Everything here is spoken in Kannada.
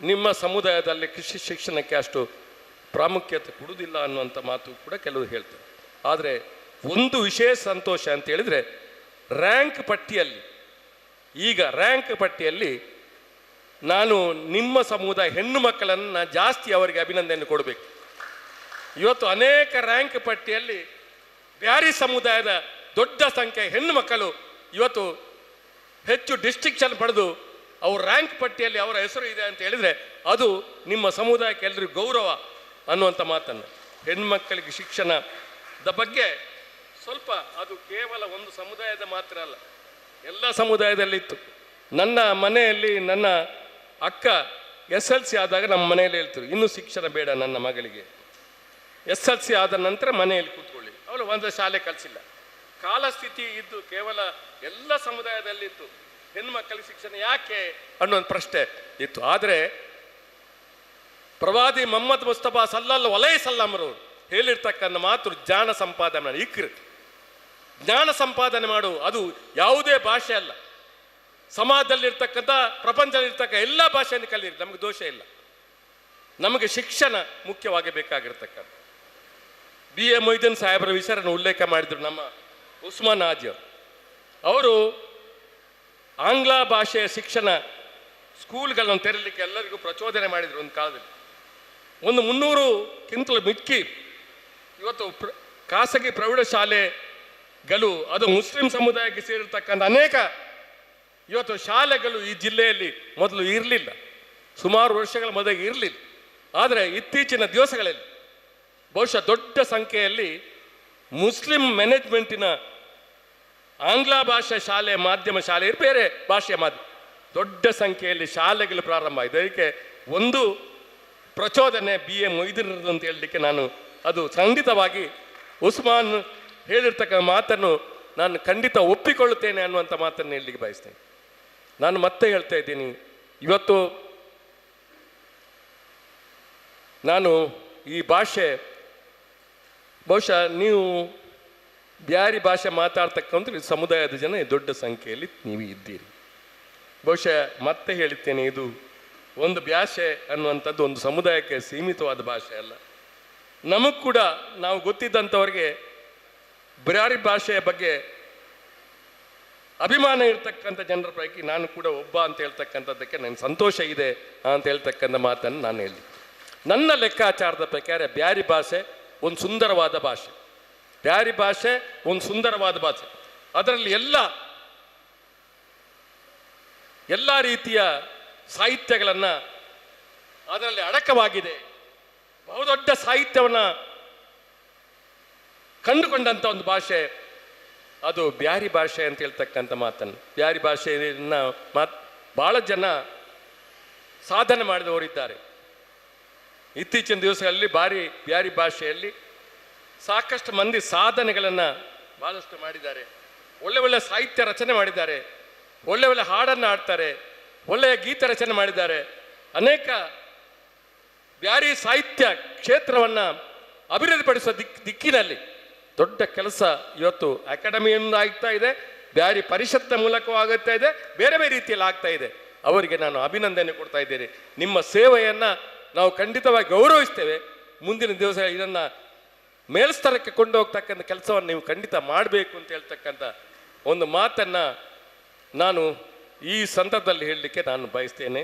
ನಿಮ್ಮ ಸಮುದಾಯದಲ್ಲಿ ಕೃಷಿ ಶಿಕ್ಷಣಕ್ಕೆ ಅಷ್ಟು ಪ್ರಾಮುಖ್ಯತೆ ಕೊಡುವುದಿಲ್ಲ ಅನ್ನುವಂಥ ಮಾತು ಕೂಡ ಕೆಲವರು ಹೇಳ್ತಾರೆ. ಆದರೆ ಒಂದು ವಿಶೇಷ ಸಂತೋಷ ಅಂತ ಹೇಳಿದರೆ ರ್ಯಾಂಕ್ ಪಟ್ಟಿಯಲ್ಲಿ ನಾನು ನಿಮ್ಮ ಸಮುದಾಯ ಹೆಣ್ಣು ಮಕ್ಕಳನ್ನು ಜಾಸ್ತಿ ಅವರಿಗೆ ಅಭಿನಂದನೆ ಕೊಡಬೇಕು. ಇವತ್ತು ಅನೇಕ ರ್ಯಾಂಕ್ ಪಟ್ಟಿಯಲ್ಲಿ ಬ್ಯಾರಿ ಸಮುದಾಯದ ದೊಡ್ಡ ಸಂಖ್ಯೆ ಹೆಣ್ಣು ಮಕ್ಕಳು ಇವತ್ತು ಹೆಚ್ಚು ಡಿಸ್ಟಿಂಕ್ಷನ್ ಪಡೆದು ಅವ್ರ ರ್ಯಾಂಕ್ ಪಟ್ಟಿಯಲ್ಲಿ ಅವರ ಹೆಸರು ಇದೆ ಅಂತ ಹೇಳಿದರೆ ಅದು ನಿಮ್ಮ ಸಮುದಾಯಕ್ಕೆ ಎಲ್ಲರಿಗೂ ಗೌರವ ಅನ್ನುವಂಥ ಮಾತನ್ನು. ಹೆಣ್ಮಕ್ಕಳಿಗೆ ಶಿಕ್ಷಣದ ಬಗ್ಗೆ ಸ್ವಲ್ಪ ಅದು ಕೇವಲ ಒಂದು ಸಮುದಾಯದ ಮಾತ್ರ ಅಲ್ಲ, ಎಲ್ಲ ಸಮುದಾಯದಲ್ಲಿತ್ತು. ನನ್ನ ಮನೆಯಲ್ಲಿ ನನ್ನ ಅಕ್ಕ SLC ಆದಾಗ ನಮ್ಮ ಮನೆಯಲ್ಲಿ ಹೇಳ್ತಾರೆ, ಇನ್ನೂ ಶಿಕ್ಷಣ ಬೇಡ ನನ್ನ ಮಗಳಿಗೆ, SLC ಆದ ನಂತರ ಮನೆಯಲ್ಲಿ ಕೂತ್ಕೊಳ್ಳಿ. ಅವಳು ಒಂದು ಶಾಲೆ ಕಲಿಸಿಲ್ಲ. ಕಾಲಸ್ಥಿತಿ ಇದ್ದು ಕೇವಲ ಎಲ್ಲ ಸಮುದಾಯದಲ್ಲಿತ್ತು, ಹೆಣ್ಮಕ್ಕಳಿಗೆ ಶಿಕ್ಷಣ ಯಾಕೆ ಅನ್ನೋ ಒಂದು ಪ್ರಶ್ನೆ ಇತ್ತು. ಆದರೆ ಪ್ರವಾದಿ ಮೊಹಮ್ಮದ್ ಮುಸ್ತಫಾ ಸಲ್ಲಲ್ಲಾಹು ಅಲೈಹಿ ವಸಲ್ಲಂರವರು ಹೇಳಿರ್ತಕ್ಕಂಥ ಮಾತು ಜ್ಞಾನ ಸಂಪಾದನೆ ಮಾಡಿ ಜ್ಞಾನ ಸಂಪಾದನೆ ಮಾಡು. ಅದು ಯಾವುದೇ ಭಾಷೆ ಅಲ್ಲ, ಸಮಾಜದಲ್ಲಿರ್ತಕ್ಕಂಥ ಪ್ರಪಂಚದಲ್ಲಿರ್ತಕ್ಕ ಎಲ್ಲ ಭಾಷೆಯನ್ನು ಕಲಿಯಿರಿ, ನಮಗೆ ದೋಷ ಇಲ್ಲ. ನಮಗೆ ಶಿಕ್ಷಣ ಮುಖ್ಯವಾಗಿ ಬೇಕಾಗಿರ್ತಕ್ಕಂಥ B.A. ಮೊಯ್ದೀನ್ ಸಾಹೇಬರ ವಿಚಾರನ ಉಲ್ಲೇಖ ಮಾಡಿದರು ನಮ್ಮ ಉಸ್ಮಾನ್ ಹಾಜಿ ಅವರು. ಆಂಗ್ಲ ಭಾಷೆಯ ಶಿಕ್ಷಣ ಸ್ಕೂಲ್ಗಳನ್ನು ತೆರಲಿಕ್ಕೆ ಎಲ್ಲರಿಗೂ ಪ್ರಚೋದನೆ ಮಾಡಿದರು. ಒಂದು ಕಾಲದಲ್ಲಿ 300ಕ್ಕಿಂತಲೂ ಮಿಕ್ಕಿ ಇವತ್ತು ಖಾಸಗಿ ಪ್ರೌಢಶಾಲೆಗಳು ಅದು ಮುಸ್ಲಿಂ ಸಮುದಾಯಕ್ಕೆ ಸೇರಿರ್ತಕ್ಕಂಥ ಅನೇಕ ಇವತ್ತು ಶಾಲೆಗಳು ಈ ಜಿಲ್ಲೆಯಲ್ಲಿ ಮೊದಲು ಇರಲಿಲ್ಲ, ಸುಮಾರು ವರ್ಷಗಳ ಮೊದಲಿಗೆ ಇರಲಿಲ್ಲ. ಆದರೆ ಇತ್ತೀಚಿನ ದಿವಸಗಳಲ್ಲಿ ಬಹುಶಃ ದೊಡ್ಡ ಸಂಖ್ಯೆಯಲ್ಲಿ ಮುಸ್ಲಿಂ ಮ್ಯಾನೇಜ್ಮೆಂಟಿನ ಆಂಗ್ಲ ಭಾಷಾ ಶಾಲೆ, ಮಾಧ್ಯಮ ಶಾಲೆ, ಬೇರೆ ಭಾಷೆಯ ಮಾಧ್ಯಮ ದೊಡ್ಡ ಸಂಖ್ಯೆಯಲ್ಲಿ ಶಾಲೆಗಳು ಪ್ರಾರಂಭ ಆಗಿದೆ. ಅದಕ್ಕೆ ಒಂದು ಪ್ರಚೋದನೆ B.A. ಮೊಯ್ದೀನ್ ಅಂತ ಹೇಳಲಿಕ್ಕೆ ನಾನು ಅದು ಖಂಡಿತವಾಗಿ ಉಸ್ಮಾನ್ ಹೇಳಿರ್ತಕ್ಕ ಮಾತನ್ನು ನಾನು ಖಂಡಿತ ಒಪ್ಪಿಕೊಳ್ಳುತ್ತೇನೆ ಅನ್ನುವಂಥ ಮಾತನ್ನು ಹೇಳಲಿಕ್ಕೆ ಬಯಸ್ತೇನೆ. ನಾನು ಮತ್ತೆ ಹೇಳ್ತಾ ಇದ್ದೀನಿ, ಇವತ್ತು ನಾನು ಈ ಭಾಷೆ ಬಹುಶಃ ನೀವು ಬ್ಯಾರಿ ಭಾಷೆ ಮಾತಾಡ್ತಕ್ಕಂಥ ಸಮುದಾಯದ ಜನ ದೊಡ್ಡ ಸಂಖ್ಯೆಯಲ್ಲಿ ನೀವು ಇದ್ದೀರಿ. ಬಹುಶಃ ಮತ್ತೆ ಹೇಳುತ್ತೇನೆ, ಇದು ಒಂದು ಭಾಷೆ ಅನ್ನುವಂಥದ್ದು ಒಂದು ಸಮುದಾಯಕ್ಕೆ ಸೀಮಿತವಾದ ಭಾಷೆ ಅಲ್ಲ. ನಮಗೆ ಕೂಡ ನಾವು ಗೊತ್ತಿದ್ದಂಥವ್ರಿಗೆ ಬ್ಯಾರಿ ಭಾಷೆಯ ಬಗ್ಗೆ ಅಭಿಮಾನ ಇರ್ತಕ್ಕಂಥ ಜನರ ಪೈಕಿ ನಾನು ಕೂಡ ಒಬ್ಬ ಅಂತ ಹೇಳ್ತಕ್ಕಂಥದ್ದಕ್ಕೆ ನನಗೆ ಸಂತೋಷ ಇದೆ ಅಂತ ಹೇಳ್ತಕ್ಕಂಥ ಮಾತನ್ನು ನಾನು ಹೇಳಿ. ನನ್ನ ಲೆಕ್ಕಾಚಾರದ ಪ್ರಕಾರ ಬ್ಯಾರಿ ಭಾಷೆ ಒಂದು ಸುಂದರವಾದ ಭಾಷೆ, ಬ್ಯಾರಿ ಭಾಷೆ ಒಂದು ಸುಂದರವಾದ ಭಾಷೆ. ಅದರಲ್ಲಿ ಎಲ್ಲ ರೀತಿಯ ಸಾಹಿತ್ಯಗಳನ್ನು ಅದರಲ್ಲಿ ಅಡಕವಾಗಿದೆ. ಬಹುದೊಡ್ಡ ಸಾಹಿತ್ಯವನ್ನು ಕಂಡುಕೊಂಡಂಥ ಒಂದು ಭಾಷೆ ಅದು ಬ್ಯಾರಿ ಭಾಷೆ ಅಂತ ಹೇಳ್ತಕ್ಕಂಥ ಮಾತನ್ನು. ಬ್ಯಾರಿ ಭಾಷೆಯನ್ನು ಭಾಳ ಜನ ಸಾಧನೆ ಮಾಡಿದವರಿದ್ದಾರೆ. ಇತ್ತೀಚಿನ ದಿವಸಗಳಲ್ಲಿ ಬ್ಯಾರಿ ಭಾಷೆಯಲ್ಲಿ ಸಾಕಷ್ಟು ಮಂದಿ ಸಾಧನೆಗಳನ್ನು ಭಾಳಷ್ಟು ಮಾಡಿದ್ದಾರೆ. ಒಳ್ಳೆ ಸಾಹಿತ್ಯ ರಚನೆ ಮಾಡಿದ್ದಾರೆ, ಒಳ್ಳೆ ಹಾಡನ್ನು ಹಾಡ್ತಾರೆ, ಒಳ್ಳೆಯ ಗೀತ ರಚನೆ ಮಾಡಿದ್ದಾರೆ. ಅನೇಕ ಬ್ಯಾರಿ ಸಾಹಿತ್ಯ ಕ್ಷೇತ್ರವನ್ನು ಅಭಿವೃದ್ಧಿಪಡಿಸುವ ದಿಕ್ಕಿನಲ್ಲಿ ದೊಡ್ಡ ಕೆಲಸ ಇವತ್ತು ಅಕಾಡೆಮಿಯಿಂದ ಆಗ್ತಾ ಇದೆ, ಬ್ಯಾರಿ ಪರಿಷತ್ನ ಮೂಲಕವಾಗುತ್ತಾ ಇದೆ, ಬೇರೆ ಬೇರೆ ರೀತಿಯಲ್ಲಿ ಆಗ್ತಾ ಇದೆ. ಅವರಿಗೆ ನಾನು ಅಭಿನಂದನೆ ಕೊಡ್ತಾ ಇದ್ದೇನೆ. ನಿಮ್ಮ ಸೇವೆಯನ್ನು ನಾವು ಖಂಡಿತವಾಗಿ ಗೌರವಿಸ್ತೇವೆ. ಮುಂದಿನ ದಿವಸ ಇದನ್ನು ಮೇಲ್ಸ್ತರಕ್ಕೆ ಕೊಂಡು ಹೋಗ್ತಕ್ಕಂಥ ಕೆಲಸವನ್ನು ನೀವು ಖಂಡಿತ ಮಾಡಬೇಕು ಅಂತ ಹೇಳ್ತಕ್ಕಂಥ ಒಂದು ಮಾತನ್ನು ನಾನು ಈ ಸಂದರ್ಭದಲ್ಲಿ ಹೇಳಲಿಕ್ಕೆ ನಾನು ಬಯಸ್ತೇನೆ.